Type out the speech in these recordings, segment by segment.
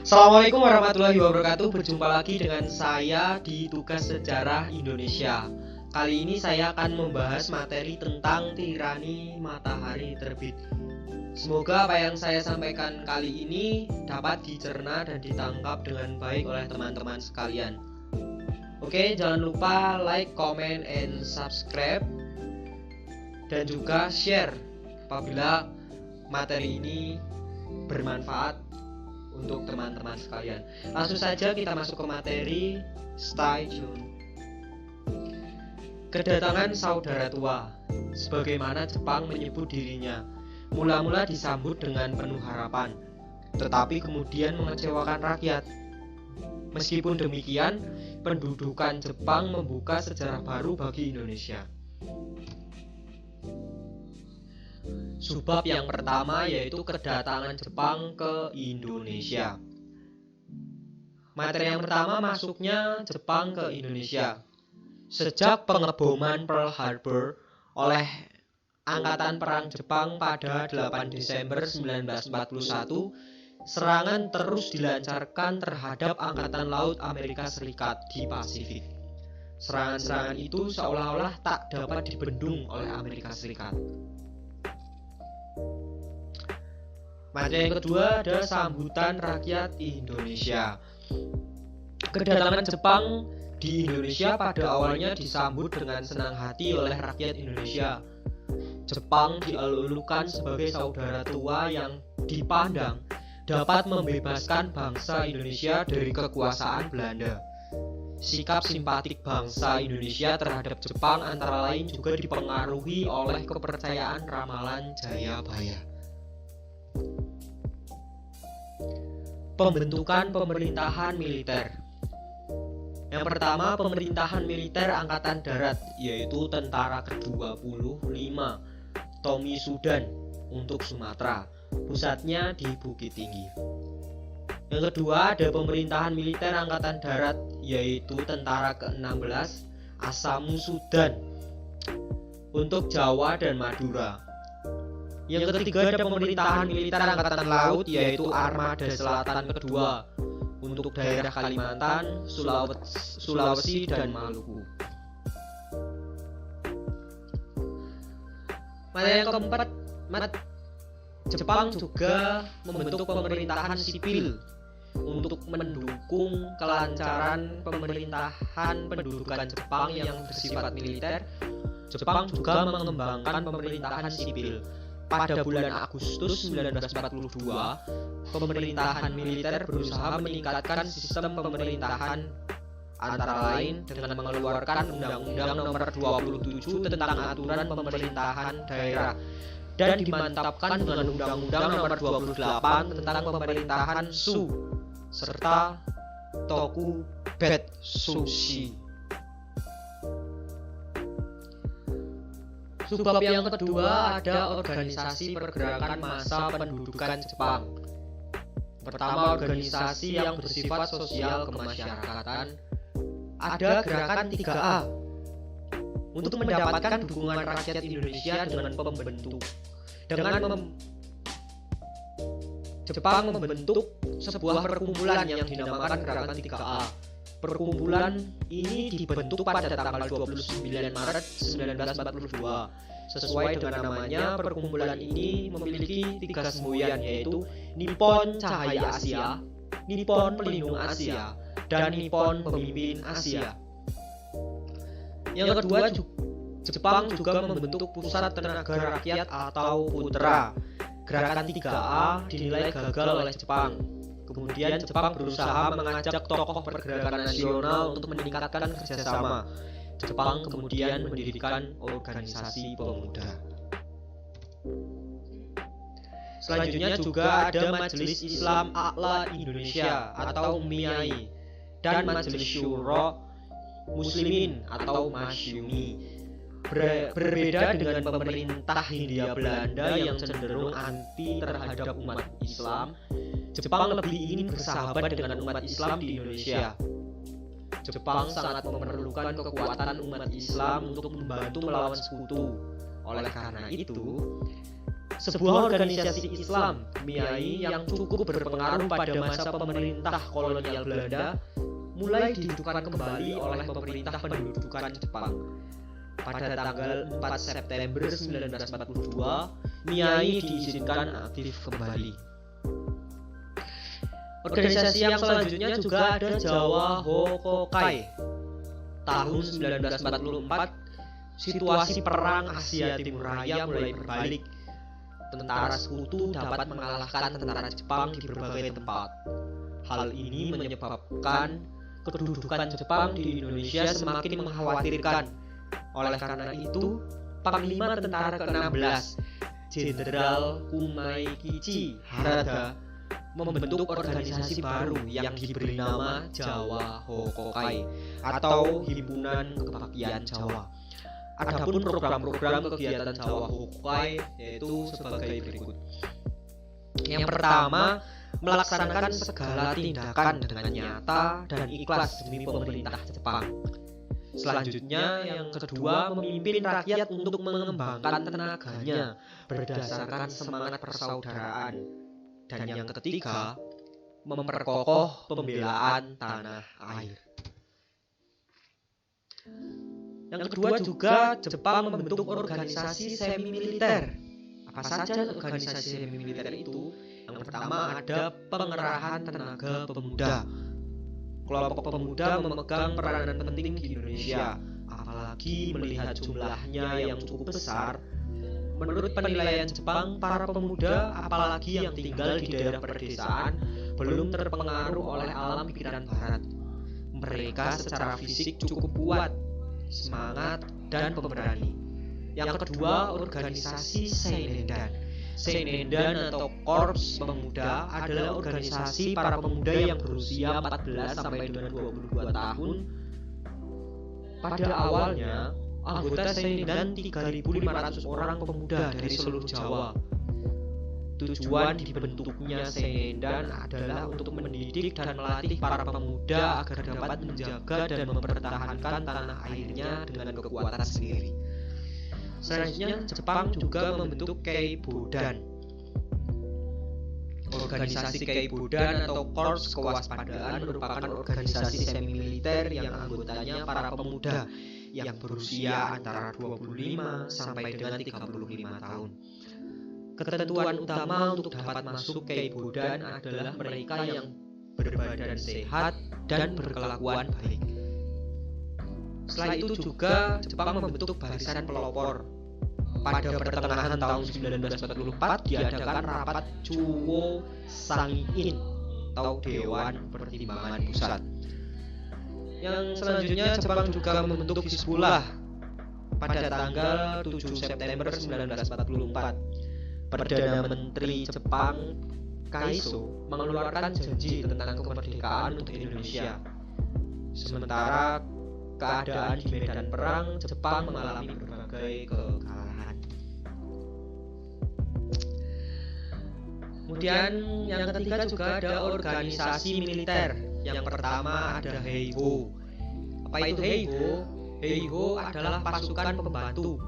Assalamualaikum warahmatullahi wabarakatuh. Berjumpa lagi dengan saya di Tugas Sejarah Indonesia. Kali ini saya akan membahas materi tentang tirani matahari terbit. Semoga apa yang saya sampaikan kali ini dapat dicerna dan ditangkap dengan baik oleh teman-teman sekalian. Oke, jangan lupa like, comment, and subscribe, dan juga share apabila materi ini bermanfaat untuk teman-teman sekalian. Langsung saja kita masuk ke materi. Stay tune. Kedatangan saudara tua, sebagaimana Jepang menyebut dirinya, mula-mula disambut dengan penuh harapan, tetapi kemudian mengecewakan rakyat. Meskipun demikian, pendudukan Jepang membuka sejarah baru bagi Indonesia. Subbab yang pertama yaitu kedatangan Jepang ke Indonesia. Materi yang pertama, masuknya Jepang ke Indonesia. Sejak pengeboman Pearl Harbor oleh Angkatan Perang Jepang pada 8 Desember 1941, serangan terus dilancarkan terhadap Angkatan Laut Amerika Serikat di Pasifik. Serangan-serangan itu seolah-olah tak dapat dibendung oleh Amerika Serikat. Materi yang kedua ada sambutan rakyat Indonesia. Kedatangan Jepang di Indonesia pada awalnya disambut dengan senang hati oleh rakyat Indonesia. Jepang dielulukan sebagai saudara tua yang dipandang dapat membebaskan bangsa Indonesia dari kekuasaan Belanda. Sikap simpatik bangsa Indonesia terhadap Jepang antara lain juga dipengaruhi oleh kepercayaan ramalan Jayabaya. Pembentukan pemerintahan militer. Yang pertama, pemerintahan militer Angkatan Darat, yaitu Tentara ke-25 Tommy Sudan untuk Sumatera, pusatnya di Bukit Tinggi. Yang kedua, ada pemerintahan militer Angkatan Darat, yaitu Tentara ke-16 Asamu Sudan untuk Jawa dan Madura. Yang ketiga, ada pemerintahan militer Angkatan Laut, yaitu Armada Selatan kedua untuk daerah Kalimantan, Sulawesi, dan Maluku. Materi yang keempat, Jepang juga membentuk pemerintahan sipil untuk mendukung kelancaran pemerintahan pendudukan Jepang yang bersifat militer. Jepang juga mengembangkan pemerintahan sipil. Pada bulan Agustus 1942, pemerintahan militer berusaha meningkatkan sistem pemerintahan, antara lain dengan mengeluarkan Undang-Undang Nomor 27 tentang aturan pemerintahan daerah dan dimantapkan dengan Undang-Undang Nomor 28 tentang pemerintahan Shu serta Tokubetsushi. Subbab yang kedua ada organisasi pergerakan massa pendudukan Jepang. Pertama, organisasi yang bersifat sosial kemasyarakatan. Ada gerakan 3A untuk mendapatkan dukungan rakyat Indonesia Jepang membentuk sebuah perkumpulan yang dinamakan gerakan 3A. Perkumpulan ini dibentuk pada tanggal 29 Maret 1942. Sesuai dengan namanya, perkumpulan ini memiliki 3 semboyan, yaitu Nippon Cahaya Asia, Nippon Pelindung Asia, dan Nippon Pemimpin Asia. Yang kedua, Jepang juga membentuk Pusat Tenaga Rakyat atau PUTRA. Gerakan 3A dinilai gagal oleh Jepang. Kemudian Jepang berusaha mengajak tokoh pergerakan nasional untuk meningkatkan kerjasama. Jepang kemudian mendirikan organisasi pemuda. Selanjutnya juga ada Majelis Islam A'la Indonesia atau MIAI dan Majelis Syuro Muslimin atau Masyumi. Berbeda dengan pemerintah Hindia Belanda yang cenderung anti terhadap umat Islam, Jepang lebih ingin bersahabat dengan umat Islam di Indonesia. Jepang sangat memerlukan kekuatan umat Islam untuk membantu melawan sekutu. Oleh karena itu, sebuah organisasi Islam MIAI yang cukup berpengaruh pada masa pemerintah kolonial Belanda, mulai dihidupkan kembali oleh pemerintah pendudukan Jepang. Pada tanggal 4 September 1942, MIAI diizinkan aktif kembali. Organisasi yang selanjutnya juga ada Jawa Hokokai. Tahun 1944, situasi perang Asia Timur Raya mulai berbalik. Tentara sekutu dapat mengalahkan tentara Jepang di berbagai tempat. Hal ini menyebabkan kedudukan Jepang di Indonesia semakin mengkhawatirkan. Oleh karena itu, Panglima Tentara ke-16, Jenderal Kumaikichi Harada, membentuk organisasi baru yang diberi nama Jawa Hokokai atau Himpunan Kebaktian Jawa. Adapun program-program kegiatan Jawa Hokokai yaitu sebagai berikut. Yang pertama, melaksanakan segala tindakan dengan nyata dan ikhlas demi pemerintah Jepang. Selanjutnya, yang kedua, memimpin rakyat untuk mengembangkan tenaganya berdasarkan semangat persaudaraan. Dan yang ketiga, memperkokoh pembelaan tanah air. Yang kedua juga, Jepang membentuk organisasi semi-militer. Apa saja organisasi semi-militer itu? Yang pertama ada pengerahan tenaga pemuda. Kelompok pemuda memegang peranan penting di Indonesia, apalagi melihat jumlahnya yang cukup besar. Menurut penilaian Jepang, para pemuda, apalagi yang tinggal di daerah pedesaan, belum terpengaruh oleh alam pikiran barat. Mereka secara fisik cukup kuat, semangat, dan pemberani. Yang kedua, organisasi Seinendan. Seinendan atau Korps Pemuda adalah organisasi para pemuda yang berusia 14 sampai dengan 22 tahun. Pada awalnya, anggota Seinendan 3.500 orang pemuda dari seluruh Jawa. Tujuan dibentuknya Seinendan adalah untuk mendidik dan melatih para pemuda agar dapat menjaga dan mempertahankan tanah airnya dengan kekuatan sendiri. Selanjutnya, Jepang juga membentuk Keibodan. Organisasi Keibodan atau Korps Kewaspadaan merupakan organisasi semi-militer yang anggotanya para pemuda yang berusia antara 25 sampai dengan 35 tahun. Ketentuan utama untuk dapat masuk Keibodan adalah mereka yang berbadan sehat dan berkelakuan baik. Setelah itu juga Jepang membentuk barisan pelopor. Pada pertengahan tahun 1944 diadakan rapat Chuo Sangiin atau Dewan Pertimbangan Pusat. Yang selanjutnya Jepang juga membentuk Hizbullah pada tanggal 7 September 1944. Perdana Menteri Jepang Kaiso mengeluarkan janji tentang kemerdekaan untuk Indonesia. Sementara keadaan di medan perang, Jepang mengalami berbagai kekalahan. Kemudian yang ketiga juga ada organisasi militer. Yang pertama ada Heiho. Apa itu Heiho? Heiho adalah pasukan pembantu.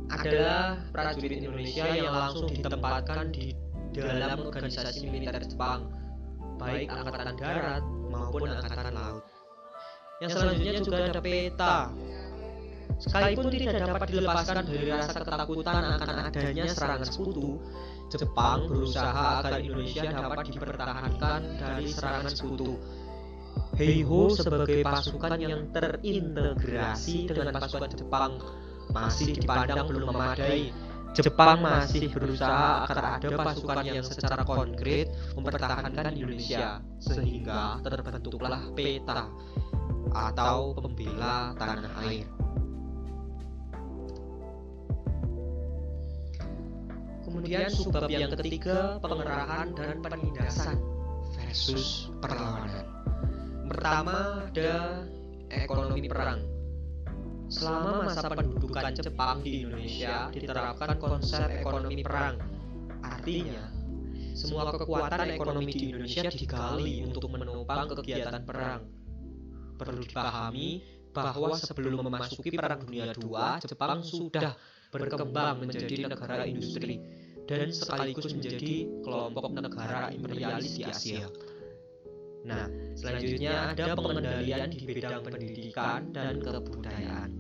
Adalah prajurit Indonesia yang langsung ditempatkan di dalam organisasi militer Jepang, baik angkatan darat maupun angkatan laut. Yang selanjutnya juga ada peta. Sekalipun tidak dapat dilepaskan dari rasa ketakutan akan adanya serangan sekutu, Jepang berusaha agar Indonesia dapat dipertahankan dari serangan sekutu. Heiho sebagai pasukan yang terintegrasi dengan pasukan Jepang masih dipandang belum memadai. Jepang masih berusaha agar ada pasukan yang secara konkret mempertahankan Indonesia, sehingga terbentuklah peta atau pembela tanah air. Kemudian subbab yang ketiga, pengerahan dan penindasan versus perlawanan. Pertama ada ekonomi perang. Selama masa pendudukan Jepang di Indonesia diterapkan konsep ekonomi perang. Artinya, semua kekuatan ekonomi di Indonesia digali untuk menopang kegiatan perang. Perlu dipahami bahwa sebelum memasuki Perang Dunia II, Jepang sudah berkembang menjadi negara industri dan sekaligus menjadi kelompok negara imperialis di Asia. Nah, selanjutnya ada pengendalian di bidang pendidikan dan kebudayaan.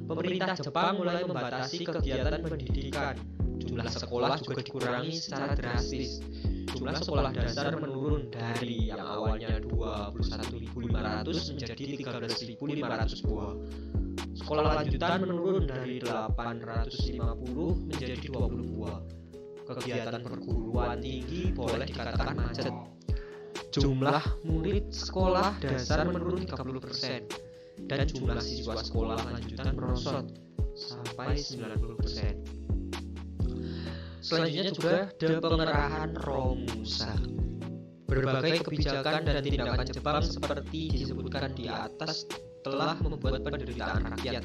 Pemerintah Jepang mulai membatasi kegiatan pendidikan. Jumlah sekolah juga dikurangi secara drastis. Jumlah sekolah dasar menurun dari yang awalnya 21.500 menjadi 13.500 buah. Sekolah lanjutan menurun dari 850 menjadi 20 buah. Kegiatan perguruan tinggi boleh dikatakan macet. Jumlah murid sekolah dasar menurun 30% dan jumlah siswa sekolah lanjutan merosot sampai 90%. Selanjutnya juga ada pengerahan Romusa. Berbagai kebijakan dan tindakan Jepang seperti disebutkan di atas telah membuat penderitaan rakyat.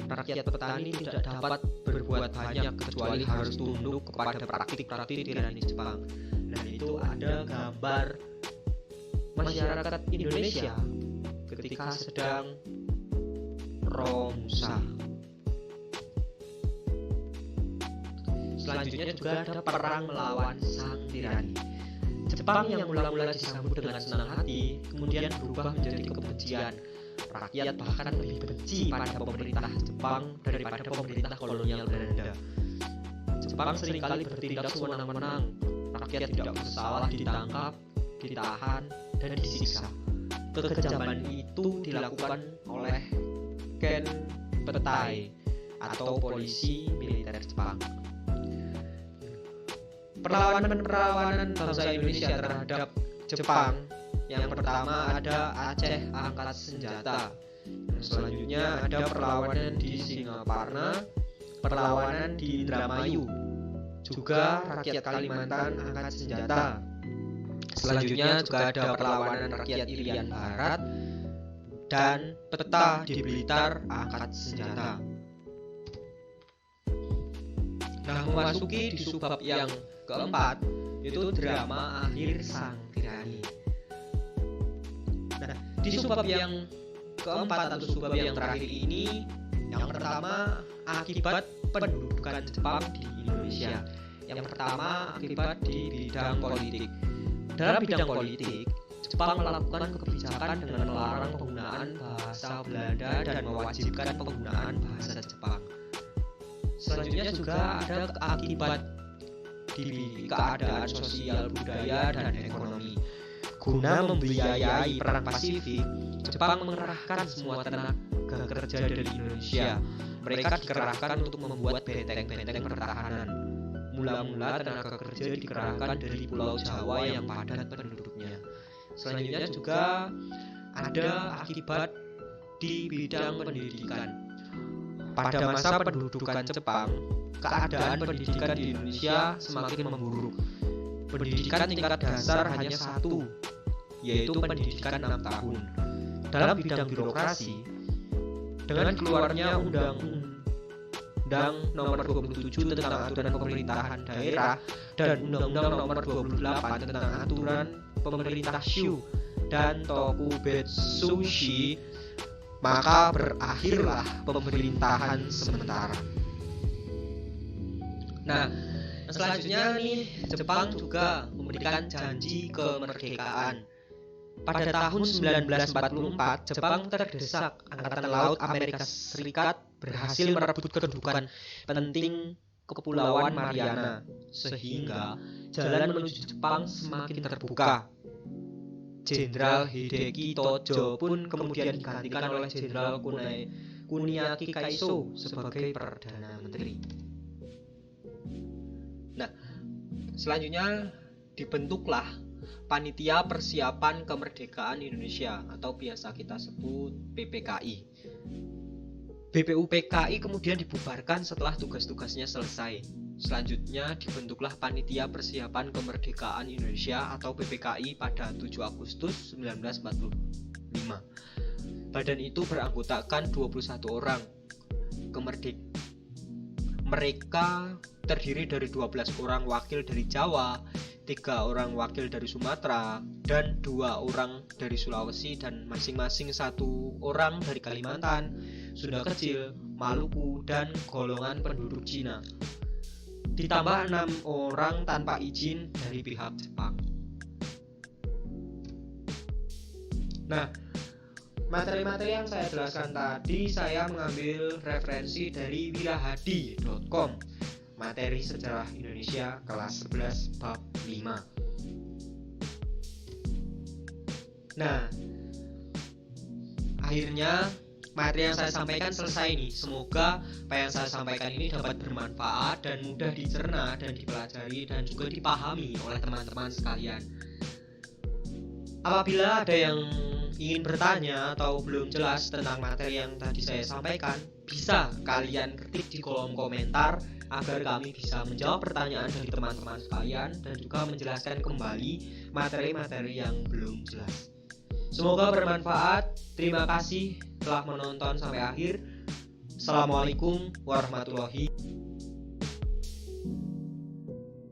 Rakyat petani tidak dapat berbuat banyak kecuali harus tunduk kepada praktik-praktik tirani Jepang. Nah, itu ada gambar masyarakat Indonesia ketika sedang Romusa. Selanjutnya juga ada perang melawan sang tirani. Jepang yang mula-mula disambut dengan senang hati kemudian berubah menjadi kebencian. Rakyat bahkan lebih benci pada pemerintah Jepang daripada pemerintah kolonial Belanda. Jepang seringkali bertindak sewenang-wenang. Rakyat tidak bersalah ditangkap, ditahan, dan disiksa. Kekejaman itu dilakukan oleh Ken Petai atau polisi militer Jepang. Perlawanan bangsa Indonesia terhadap Jepang, yang pertama ada Aceh angkat senjata. Selanjutnya ada perlawanan di Singaparna, perlawanan di Indramayu, juga rakyat Kalimantan angkat senjata. Selanjutnya juga ada perlawanan rakyat Irian Barat dan Peta di Blitar angkat senjata. Nah, memasuki di subbab yang keempat, itu drama akhir sang tirani. Nah, di subbab yang keempat atau subbab yang terakhir ini, yang pertama akibat pendudukan Jepang di Indonesia. Yang pertama akibat di bidang politik. Dalam bidang politik, Jepang melakukan kebijakan dengan melarang penggunaan bahasa Belanda dan mewajibkan penggunaan bahasa Jepang. Selanjutnya juga ada akibat di keadaan sosial, budaya, dan ekonomi. Guna membiayai perang Pasifik, Jepang mengerahkan semua tenaga kerja dari Indonesia. Mereka dikerahkan untuk membuat benteng-benteng pertahanan. Mula-mula tenaga kerja dikerahkan dari Pulau Jawa yang padat penduduknya. Selanjutnya juga ada akibat di bidang pendidikan. Pada masa pendudukan Jepang, keadaan pendidikan di Indonesia semakin memburuk. Pendidikan tingkat dasar hanya satu, yaitu pendidikan 6 tahun. Dalam bidang birokrasi, dengan keluarnya Undang-Undang Nomor 27 tentang Aturan Pemerintahan Daerah dan Undang-Undang Nomor 28 tentang Aturan Pemerintah Shu dan Tokubetsushi, maka berakhirlah pemerintahan sementara. Nah, selanjutnya nih, Jepang juga memberikan janji kemerdekaan. Pada tahun 1944, Jepang terdesak. Angkatan Laut Amerika Serikat berhasil merebut kedudukan penting Kepulauan Mariana, sehingga jalan menuju Jepang semakin terbuka. Jenderal Hideki Tojo pun kemudian digantikan oleh Jenderal Kuniaki Kaiso sebagai Perdana Menteri. Nah, selanjutnya dibentuklah Panitia Persiapan Kemerdekaan Indonesia atau biasa kita sebut PPKI. BPUPKI kemudian dibubarkan setelah tugas-tugasnya selesai. Selanjutnya dibentuklah Panitia Persiapan Kemerdekaan Indonesia atau PPKI pada 7 Agustus 1945. Badan itu beranggotakan 21 orang. Mereka terdiri dari 12 orang wakil dari Jawa, 3 orang wakil dari Sumatera, dan 2 orang dari Sulawesi, dan masing-masing 1 orang dari Kalimantan, Sunda Kecil, Maluku, dan golongan penduduk Cina. Ditambah 6 orang tanpa izin dari pihak Jepang. Nah, materi-materi yang saya jelaskan tadi saya mengambil referensi dari wirahadi.com, materi sejarah Indonesia kelas 11 bab 5. Nah, akhirnya materi yang saya sampaikan selesai nih. Semoga apa yang saya sampaikan ini dapat bermanfaat dan mudah dicerna dan dipelajari dan juga dipahami oleh teman-teman sekalian. Apabila ada yang ingin bertanya atau belum jelas tentang materi yang tadi saya sampaikan, bisa kalian ketik di kolom komentar agar kami bisa menjawab pertanyaan dari teman-teman sekalian dan juga menjelaskan kembali materi-materi yang belum jelas. Semoga bermanfaat. Terima kasih telah menonton sampai akhir. Assalamualaikum warahmatullahi wabarakatuh.